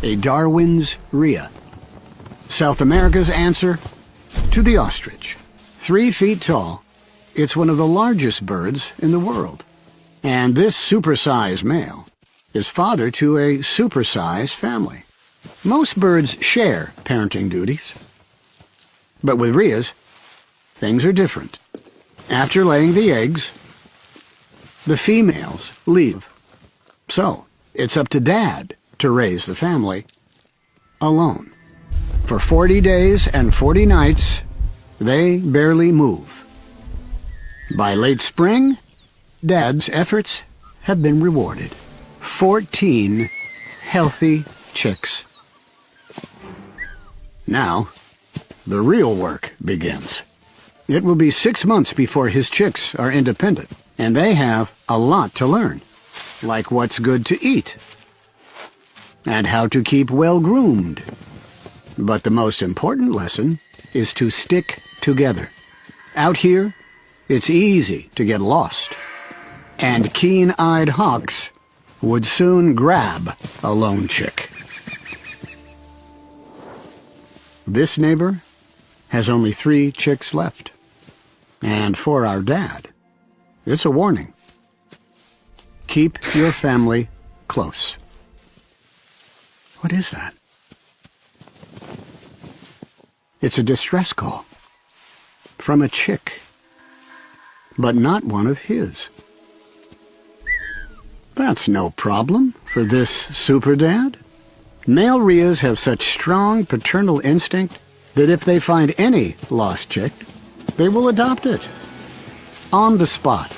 a Darwin's rhea. South America's answer to the ostrich. 3 feet tall, it's one of the largest birds in the world. And this supersized male is father to a supersized family. Most birds share parenting duties. But with rheas, things are different. After laying the eggs, the females leave. So, it's up to Dad to raise the family alone. For 40 days and 40 nights, they barely move. By late spring, Dad's efforts have been rewarded. 14 healthy chicks. Now, the real work begins. It will be 6 months before his chicks are independent, and they have a lot to learn, like what's good to eat, and how to keep well-groomed. But the most important lesson is to stick together. Out here, it's easy to get lost, and keen-eyed hawks would soon grab a lone chick. This neighbor has only 3 chicks left. And for our dad, it's a warning. Keep your family close. What is that? It's a distress call from a chick, but not one of his. That's no problem for this super dad. Male rheas have such strong paternal instinct that if they find any lost chick, they will adopt it on the spot.